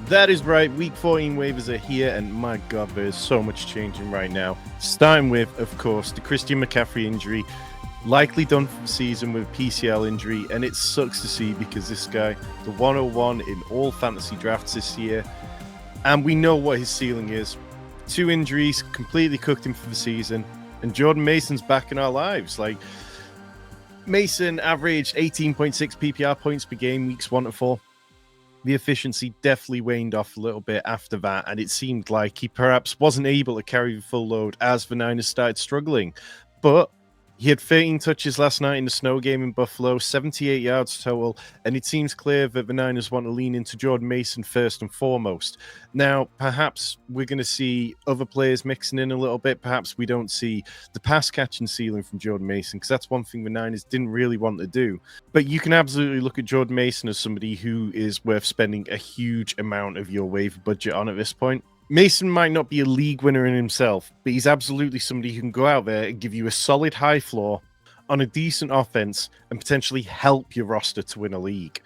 That is right. Week 14 waivers are here, and my God, there's so much changing right now. Starting with, of course, the Christian McCaffrey injury, likely done for the season with PCL injury, and it sucks to see because this guy, the 101 in all fantasy drafts this year, and we know what his ceiling is. 2 injuries completely cooked him for the season, and Jordan Mason's back in our lives. Like, Mason averaged 18.6 PPR points per game weeks 1 to 4. The efficiency definitely waned off a little bit after that, and it seemed like he perhaps wasn't able to carry the full load as the Niners started struggling. But he had 13 touches last night in the snow game in Buffalo, 78 yards total, and it seems clear that the Niners want to lean into Jordan Mason first and foremost. Now, perhaps we're going to see other players mixing in a little bit. Perhaps we don't see the pass-catching ceiling from Jordan Mason, because that's one thing the Niners didn't really want to do. But you can absolutely look at Jordan Mason as somebody who is worth spending a huge amount of your waiver budget on at this point. Mason might not be a league winner in himself, but he's absolutely somebody who can go out there and give you a solid high floor on a decent offense and potentially help your roster to win a league.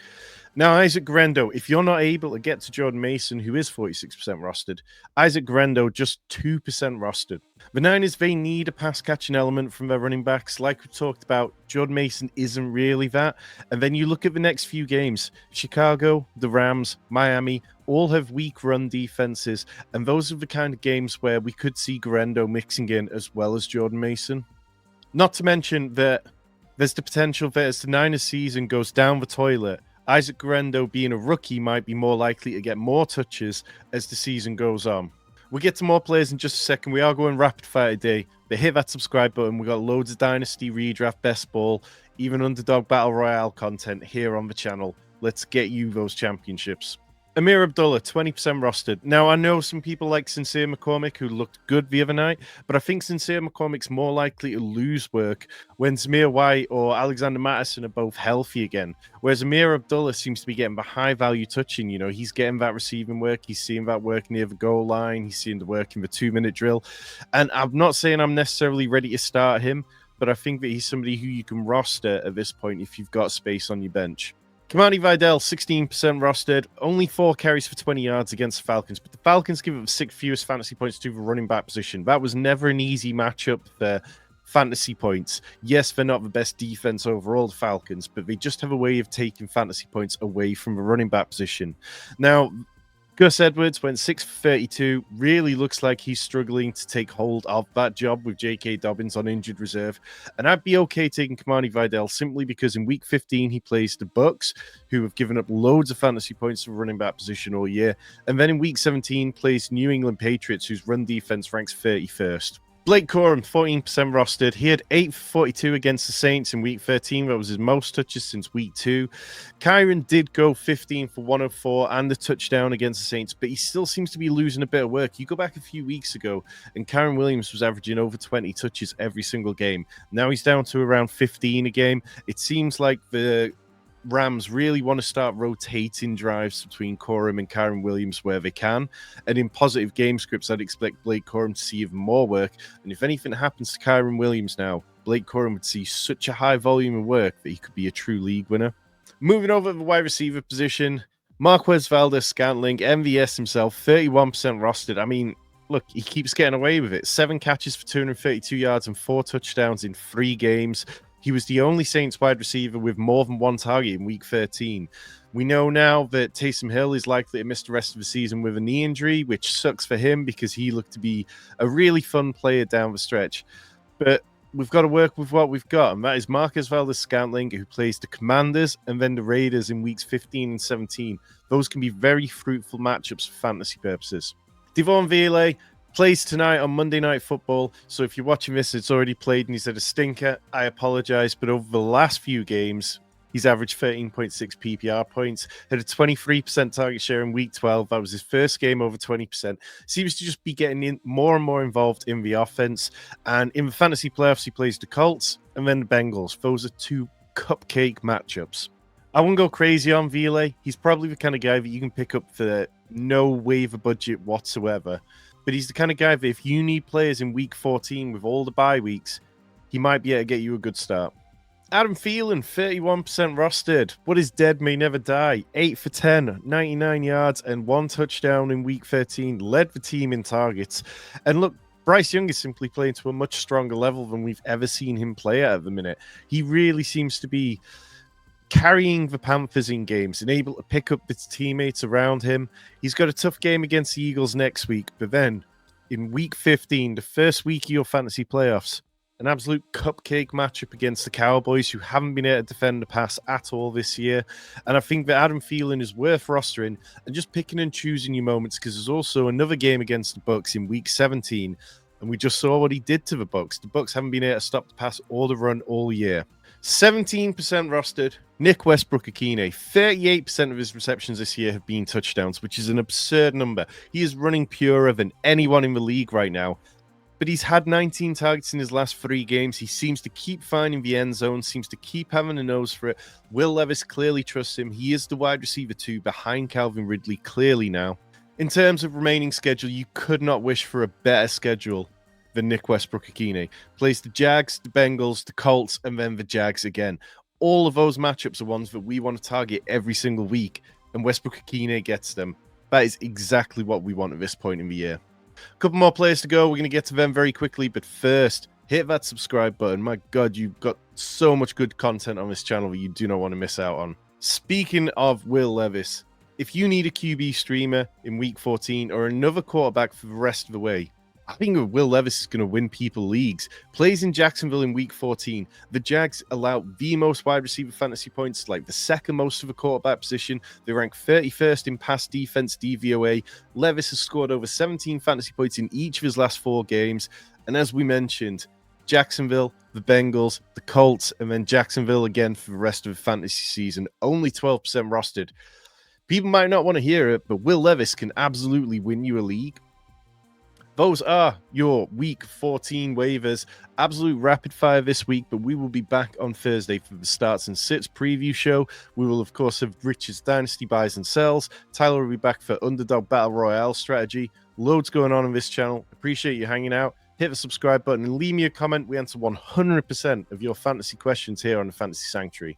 Now, Isaac Guerendo, if you're not able to get to Jordan Mason, who is 46% rostered, Isaac Guerendo just 2% rostered. The Niners, they need a pass-catching element from their running backs. Like we talked about, Jordan Mason isn't really that. And then you look at the next few games. Chicago, the Rams, Miami, all have weak run defenses. And those are the kind of games where we could see Guerendo mixing in as well as Jordan Mason. Not to mention that there's the potential that as the Niners season goes down the toilet, Isaac Guerendo, being a rookie, might be more likely to get more touches as the season goes on. We'll get to more players in just a second. We are going rapid fire today. But hit that subscribe button. We got loads of Dynasty, Redraft, Best Ball, even Underdog Battle Royale content here on the channel. Let's get you those championships. Ameer Abdullah, 20% rostered. Now, I know some people like Sincere McCormick, who looked good the other night, but I think Sincere McCormick's more likely to lose work when Zamir White or Alexander Mattison are both healthy again. Whereas Ameer Abdullah seems to be getting the high-value touching. You know, he's getting that receiving work. He's seeing that work near the goal line. He's seeing the work in the 2-minute drill. And I'm not saying I'm necessarily ready to start him, but I think that he's somebody who you can roster at this point if you've got space on your bench. Kimani Vidal, 16% rostered, only 4 carries for 20 yards against the Falcons, but the Falcons give up the 6th fewest fantasy points to the running back position. That was never an easy matchup for fantasy points. Yes, they're not the best defense overall, the Falcons, but they just have a way of taking fantasy points away from the running back position. Now, Gus Edwards went 6 for 32. Really looks like he's struggling to take hold of that job with J.K. Dobbins on injured reserve. And I'd be okay taking Kimani Vidal simply because in week 15 he plays the Bucks, who have given up loads of fantasy points to running back position all year. And then in week 17 plays New England Patriots, whose run defense ranks 31st. Blake Corum, 14% rostered. He had 8 for 42 against the Saints in week 13. That was his most touches since week 2. Kyron did go 15 for 104 and a touchdown against the Saints, but he still seems to be losing a bit of work. You go back a few weeks ago, and Kyron Williams was averaging over 20 touches every single game. Now he's down to around 15 a game. It seems like the Rams really want to start rotating drives between Corum and Kyron Williams where they can. And in positive game scripts, I'd expect Blake Corum to see even more work. And if anything happens to Kyron Williams now, Blake Corum would see such a high volume of work that he could be a true league winner. Moving over to the wide receiver position, Marques Valdes-Scantling, MVS himself, 31% rostered. I mean, look, he keeps getting away with it. 7 catches for 232 yards and 4 touchdowns in 3 games. He was the only Saints wide receiver with more than 1 target in week 13. We know now that Taysom Hill is likely to miss the rest of the season with a knee injury, which sucks for him because he looked to be a really fun player down the stretch. But we've got to work with what we've got, and that is Marques Valdes-Scantling, who plays the Commanders and then the Raiders in weeks 15 and 17. Those can be very fruitful matchups for fantasy purposes. Devaughn Vele plays tonight on Monday Night Football, so if you're watching this, it's already played and he's had a stinker. I apologize, but over the last few games, he's averaged 13.6 PPR points, had a 23% target share in week 12. That was his first game over 20%. Seems to just be getting in more and more involved in the offense. And in the fantasy playoffs, he plays the Colts and then the Bengals. Those are 2 cupcake matchups. I wouldn't go crazy on Vele. He's probably the kind of guy that you can pick up for no waiver budget whatsoever. But he's the kind of guy that if you need players in week 14 with all the bye weeks, he might be able to get you a good start. Adam Thielen, 31% rostered. What is dead may never die. 8 for 10, 99 yards, and 1 touchdown in week 13. Led the team in targets. And look, Bryce Young is simply playing to a much stronger level than we've ever seen him play at the minute. He really seems to be carrying the Panthers in games and able to pick up his teammates around him. He's got a tough game against the Eagles next week, but then in week 15, the first week of your fantasy playoffs, an absolute cupcake matchup against the Cowboys, who haven't been able to defend the pass at all this year. And I think that Adam Thielen is worth rostering and just picking and choosing your moments, because there's also another game against the Bucs in week 17. And we just saw what he did to the Bucs. The Bucs haven't been able to stop the pass or the run all year. 17% rostered. Nick Westbrook-Ihkine, 38% of his receptions this year have been touchdowns, which is an absurd number. He is running purer than anyone in the league right now. But he's had 19 targets in his last 3 games. He seems to keep finding the end zone, seems to keep having a nose for it. Will Levis clearly trusts him. He is the wide receiver 2 behind Calvin Ridley, clearly now. In terms of remaining schedule, you could not wish for a better schedule than Nick Westbrook-Ihkine. Plays the Jags, the Bengals, the Colts, and then the Jags again. All of those matchups are ones that we want to target every single week, and Westbrook-Ihkine gets them. That is exactly what we want at this point in the year. A couple more players to go. We're going to get to them very quickly, but first, hit that subscribe button. My God, you've got so much good content on this channel that you do not want to miss out on. Speaking of Will Levis, if you need a QB streamer in week 14 or another quarterback for the rest of the way, I think Will Levis is going to win people leagues. Plays in Jacksonville in week 14. The Jags allow the most wide receiver fantasy points, like the second most for the quarterback position. They rank 31st in pass defense DVOA. Levis has scored over 17 fantasy points in each of his last 4 games. And as we mentioned, Jacksonville, the Bengals, the Colts, and then Jacksonville again for the rest of the fantasy season. Only 12% rostered. People might not want to hear it, but Will Levis can absolutely win you a league. Those are your week 14 waivers. Absolute rapid fire this week, but we will be back on Thursday for the starts and sits preview show. We will, of course, have Richard's Dynasty buys and sells. Tyler will be back for Underdog Battle Royale strategy. Loads going on this channel. Appreciate you hanging out. Hit the subscribe button and leave me a comment. We answer 100% of your fantasy questions here on the Fantasy Sanctuary.